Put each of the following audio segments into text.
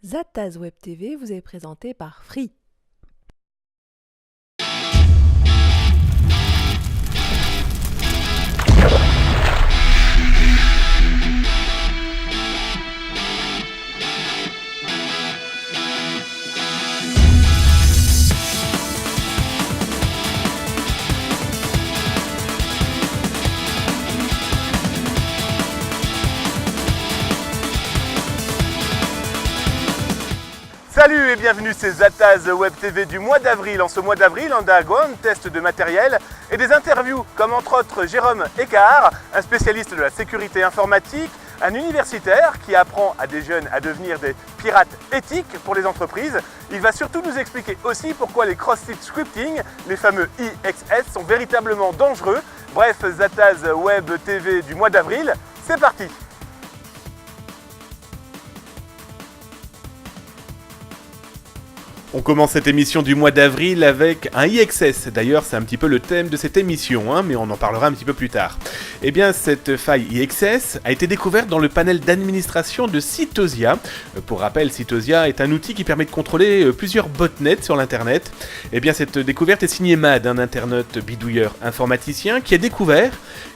Zataz Web TV vous est présenté par Free. Salut et bienvenue, c'est Zataz Web TV du mois d'avril. En ce mois d'avril, on a un test de matériel et des interviews comme entre autres Jérôme Eckart, un spécialiste de la sécurité informatique, un universitaire qui apprend à des jeunes à devenir des pirates éthiques pour les entreprises. Il va surtout nous expliquer aussi pourquoi les cross-site scripting, les fameux IXS, sont véritablement dangereux. Bref, Zataz Web TV du mois d'avril, c'est parti! On commence cette émission du mois d'avril avec un IXS. D'ailleurs, c'est un petit peu le thème de cette émission, mais on en parlera un petit peu plus tard. Eh bien, cette faille IXS a été découverte dans le panel d'administration de Cytosia. Pour rappel, Cytosia est un outil qui permet de contrôler plusieurs botnets sur l'Internet. Eh bien, cette découverte est signée Mad, un internaute bidouilleur informaticien qui a découvert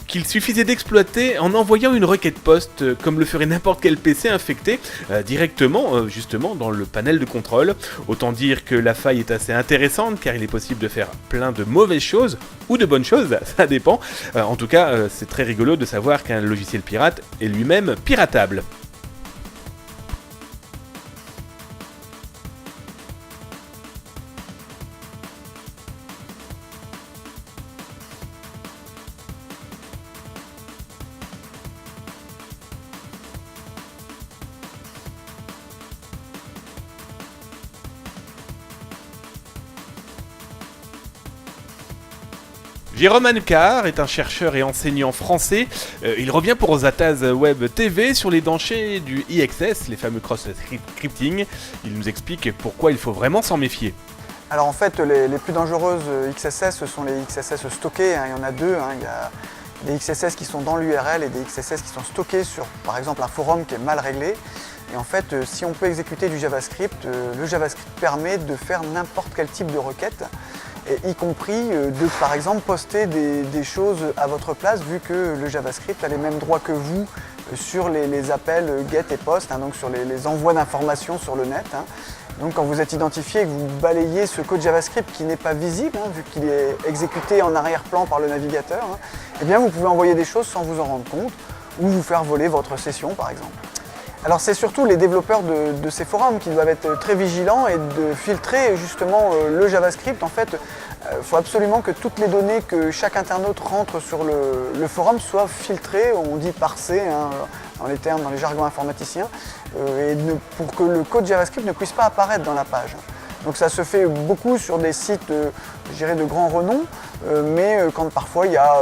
qu'il suffisait d'exploiter en envoyant une requête post, comme le ferait n'importe quel PC infecté, directement, justement, dans le panel de contrôle. Autant dire que la faille est assez intéressante, car il est possible de faire plein de mauvaises choses, ou de bonnes choses, ça dépend. En tout cas, c'est très rigolo de savoir qu'un logiciel pirate est lui-même piratable. Jérôme Eckart est un chercheur et enseignant français. Il revient pour Zataz Web TV sur les dangers du IXS, les fameux cross-scripting. Il nous explique pourquoi il faut vraiment s'en méfier. Alors en fait, les plus dangereuses XSS, ce sont les XSS stockés. Il y en a deux. Il y a des XSS qui sont dans l'URL et des XSS qui sont stockés sur, par exemple, un forum qui est mal réglé. Et en fait, si on peut exécuter du JavaScript, le JavaScript permet de faire n'importe quel type de requête, et y compris de, par exemple, poster des choses à votre place, vu que le JavaScript a les mêmes droits que vous sur les appels GET et POST, donc sur les envois d'informations sur le net. Donc quand vous êtes identifié et que vous balayez ce code JavaScript qui n'est pas visible, vu qu'il est exécuté en arrière-plan par le navigateur, eh bien vous pouvez envoyer des choses sans vous en rendre compte, ou vous faire voler votre session par exemple. Alors c'est surtout les développeurs de ces forums qui doivent être très vigilants et de filtrer justement le JavaScript. En fait, il faut absolument que toutes les données que chaque internaute rentre sur le forum soient filtrées, on dit parsées dans les termes, dans les jargons informaticiens, pour que le code JavaScript ne puisse pas apparaître dans la page. Donc ça se fait beaucoup sur des sites, je dirais, de grand renom, mais quand parfois il y a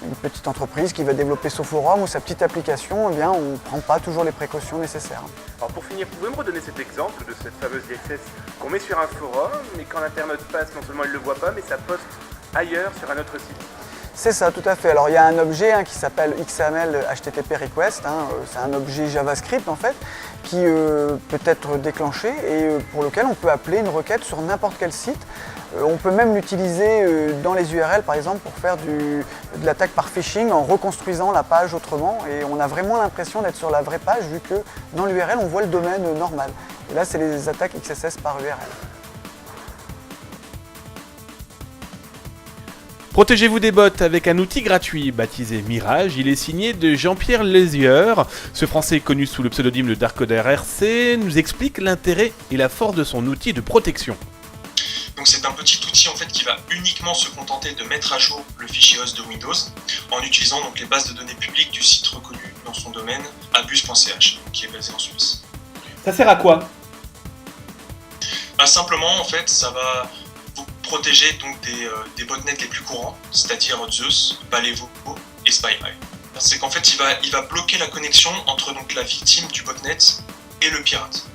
une petite entreprise qui va développer son forum ou sa petite application, eh bien, on ne prend pas toujours les précautions nécessaires. Alors pour finir, pouvez-vous me redonner cet exemple de cette fameuse IXS qu'on met sur un forum, mais quand l'internaute passe, non seulement il ne le voit pas, mais ça poste ailleurs sur un autre site? C'est ça, tout à fait. Alors il y a un objet qui s'appelle XAML HTTP Request, c'est un objet JavaScript en fait, qui peut être déclenché et pour lequel on peut appeler une requête sur n'importe quel site. On peut même l'utiliser dans les URL par exemple pour faire de l'attaque par phishing en reconstruisant la page autrement, et on a vraiment l'impression d'être sur la vraie page vu que dans l'URL on voit le domaine normal. Et là c'est les attaques XSS par URL. Protégez-vous des bots avec un outil gratuit baptisé Mirage. Il est signé de Jean-Pierre Lézieur. Ce Français connu sous le pseudonyme de Darkoder RC nous explique l'intérêt et la force de son outil de protection. Donc c'est un petit outil en fait qui va uniquement se contenter de mettre à jour le fichier host de Windows en utilisant donc les bases de données publiques du site reconnu dans son domaine abus.ch qui est basé en Suisse. Ça sert à quoi? Simplement en fait ça va vous protéger donc des botnets les plus courants, c'est-à-dire Zeus, Balevo et SpyEye. C'est qu'en fait il va bloquer la connexion entre donc la victime du botnet et le pirate.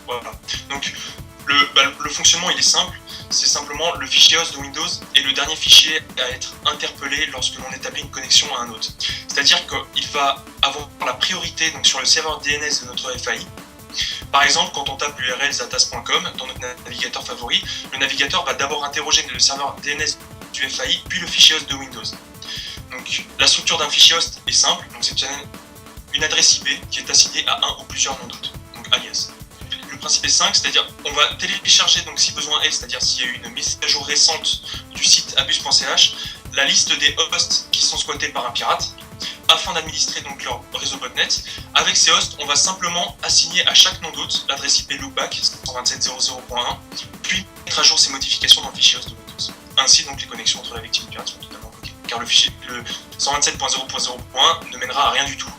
Voilà. Donc le fonctionnement il est simple, c'est simplement le fichier host de Windows est le dernier fichier à être interpellé lorsque l'on établit une connexion à un autre. C'est-à-dire qu'il va avoir la priorité donc, sur le serveur DNS de notre FAI Par exemple, quand on tape l'URL zatas.com dans notre navigateur favori, le navigateur va d'abord interroger le serveur DNS du FAI, puis le fichier host de Windows. Donc, la structure d'un fichier host est simple, donc c'est une adresse IP qui est assignée à un ou plusieurs noms d'hôtes, donc alias. Le principe est simple, c'est-à-dire on va télécharger, donc si besoin est, c'est-à-dire s'il y a eu une mise à jour récente du site abus.ch, la liste des hosts qui sont squattés par un pirate, afin d'administrer donc leur réseau botnet. Avec ces hosts, on va simplement assigner à chaque nom d'hôte l'adresse IP loopback 127.00.1, puis mettre à jour ces modifications dans le fichier host de Windows. Ainsi, donc les connexions entre la victime et le pirate sont totalement bloquées, car le 127.0.0.1 ne mènera à rien du tout.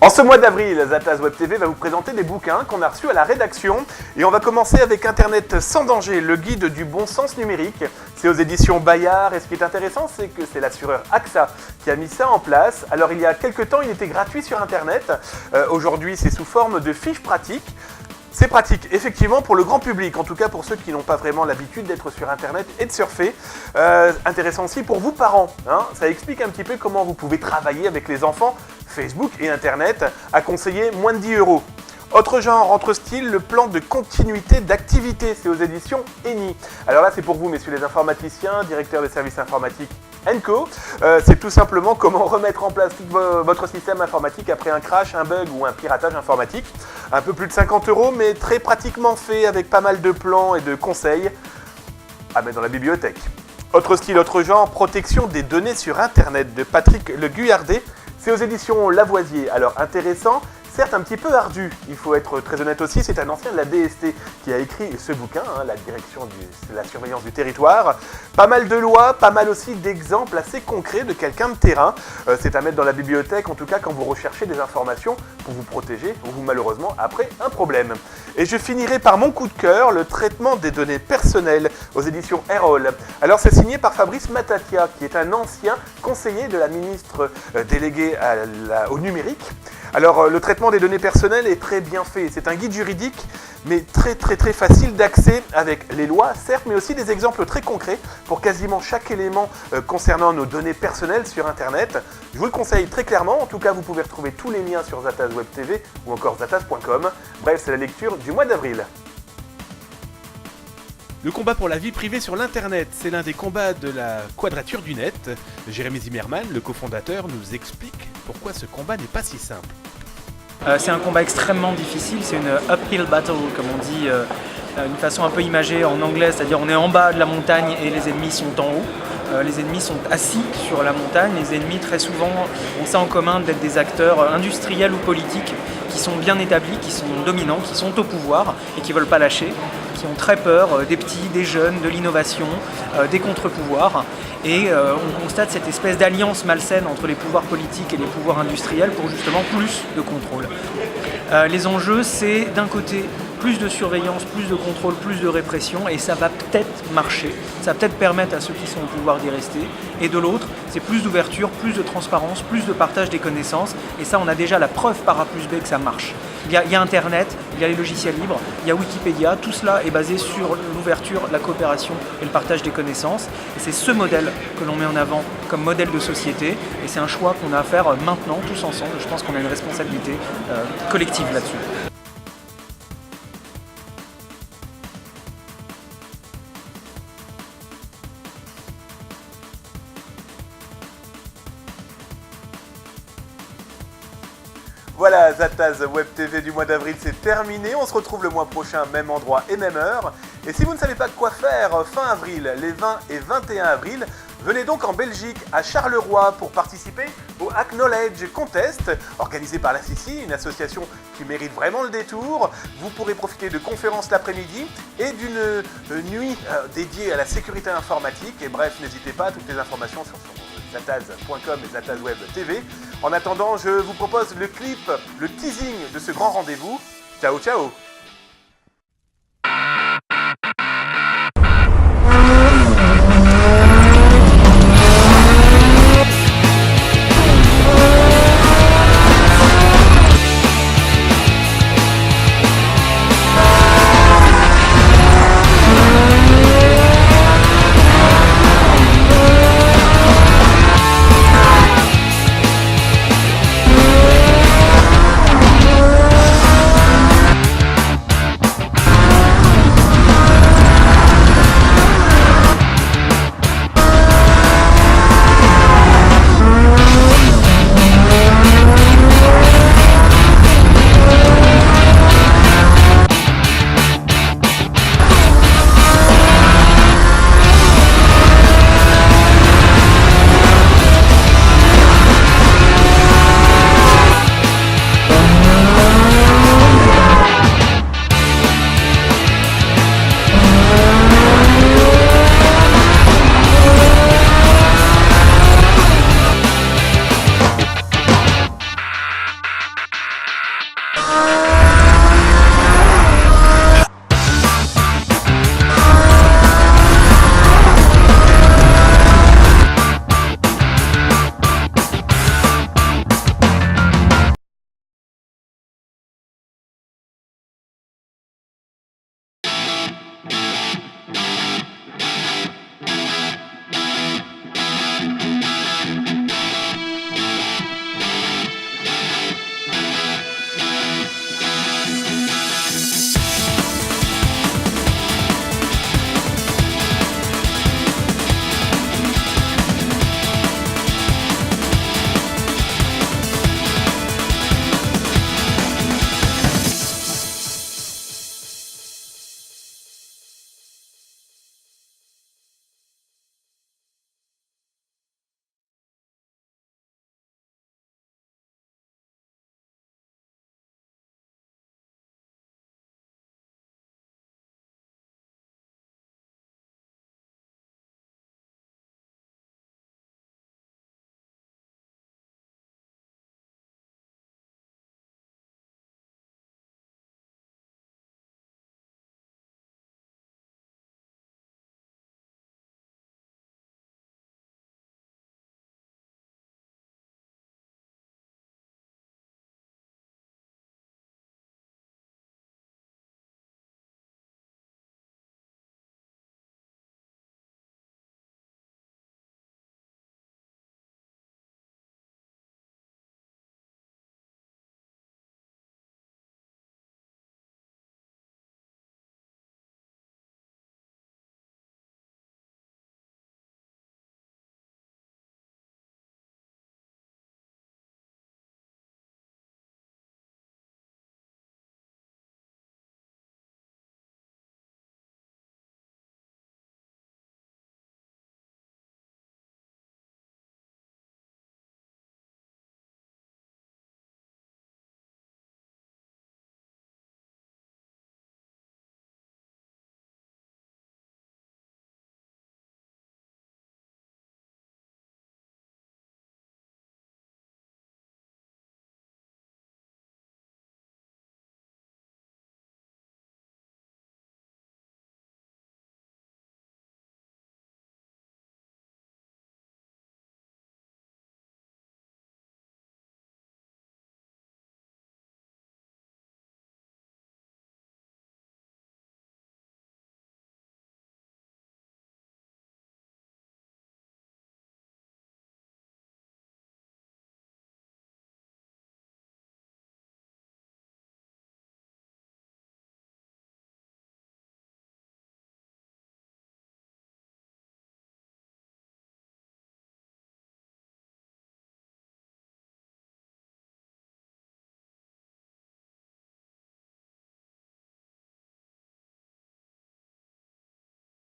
En ce mois d'avril, Zatas Web TV va vous présenter des bouquins qu'on a reçus à la rédaction. Et on va commencer avec Internet sans danger, le guide du bon sens numérique. C'est aux éditions Bayard. Et ce qui est intéressant, c'est que c'est l'assureur AXA qui a mis ça en place. Alors il y a quelques temps, il était gratuit sur Internet. Aujourd'hui, c'est sous forme de fiches pratiques. C'est pratique, effectivement, pour le grand public, en tout cas pour ceux qui n'ont pas vraiment l'habitude d'être sur Internet et de surfer. Intéressant aussi pour vous, parents. Ça explique un petit peu comment vous pouvez travailler avec les enfants, Facebook et Internet, à conseiller moins de 10 €. Autre genre, entre style, le plan de continuité d'activité, c'est aux éditions ENI. Alors là, c'est pour vous, messieurs les informaticiens, directeurs de services informatiques &Co. C'est tout simplement comment remettre en place tout votre système informatique après un crash, un bug ou un piratage informatique. Un peu plus de 50 €, mais très pratiquement fait avec pas mal de plans et de conseils à mettre dans la bibliothèque. Autre style, autre genre, protection des données sur Internet de Patrick Le Guyardet. C'est aux éditions Lavoisier. Alors intéressant, certes un petit peu ardu, il faut être très honnête aussi, c'est un ancien de la DST qui a écrit ce bouquin, la direction de la surveillance du territoire. Pas mal de lois, pas mal aussi d'exemples assez concrets de quelqu'un de terrain. C'est à mettre dans la bibliothèque, en tout cas quand vous recherchez des informations pour vous protéger ou malheureusement après un problème. Et je finirai par mon coup de cœur, le traitement des données personnelles aux éditions Erol. Alors c'est signé par Fabrice Matatia, qui est un ancien conseiller de la ministre déléguée au numérique. Alors le traitement des données personnelles est très bien fait, c'est un guide juridique mais très facile d'accès avec les lois certes mais aussi des exemples très concrets pour quasiment chaque élément concernant nos données personnelles sur Internet. Je vous le conseille très clairement, en tout cas vous pouvez retrouver tous les liens sur Zatas Web TV ou encore zatas.com. Bref, c'est la lecture du mois d'avril. Le combat pour la vie privée sur l'Internet, c'est l'un des combats de la quadrature du net. Jérémy Zimmerman, le cofondateur, nous explique pourquoi ce combat n'est pas si simple. C'est un combat extrêmement difficile, c'est une uphill battle comme on dit, une façon un peu imagée en anglais, c'est-à-dire on est en bas de la montagne et les ennemis sont en haut. Les ennemis sont assis sur la montagne, les ennemis très souvent ont ça en commun d'être des acteurs industriels ou politiques qui sont bien établis, qui sont dominants, qui sont au pouvoir et qui ne veulent pas lâcher, qui ont très peur des petits, des jeunes, de l'innovation, des contre-pouvoirs. Et on constate cette espèce d'alliance malsaine entre les pouvoirs politiques et les pouvoirs industriels pour justement plus de contrôle. Les enjeux, c'est d'un côté plus de surveillance, plus de contrôle, plus de répression, et ça va peut-être marcher, ça va peut-être permettre à ceux qui sont au pouvoir d'y rester, et de l'autre, c'est plus d'ouverture, plus de transparence, plus de partage des connaissances, et ça on a déjà la preuve par A plus B que ça marche. Il y a Internet, il y a les logiciels libres, il y a Wikipédia, tout cela est basé sur l'ouverture, la coopération et le partage des connaissances, et c'est ce modèle que l'on met en avant comme modèle de société, et c'est un choix qu'on a à faire maintenant, tous ensemble. Je pense qu'on a une responsabilité collective là-dessus. Voilà, Zatas Web TV du mois d'avril, c'est terminé. On se retrouve le mois prochain, même endroit et même heure. Et si vous ne savez pas quoi faire fin avril, les 20 et 21 avril, venez donc en Belgique, à Charleroi, pour participer au Acknowledge Contest, organisé par la CICI, une association qui mérite vraiment le détour. Vous pourrez profiter de conférences l'après-midi et d'une nuit dédiée à la sécurité informatique. Et bref, n'hésitez pas, toutes les informations sur zatas.com et Zatas Web TV. En attendant, je vous propose le clip, le teasing de ce grand rendez-vous. Ciao, ciao!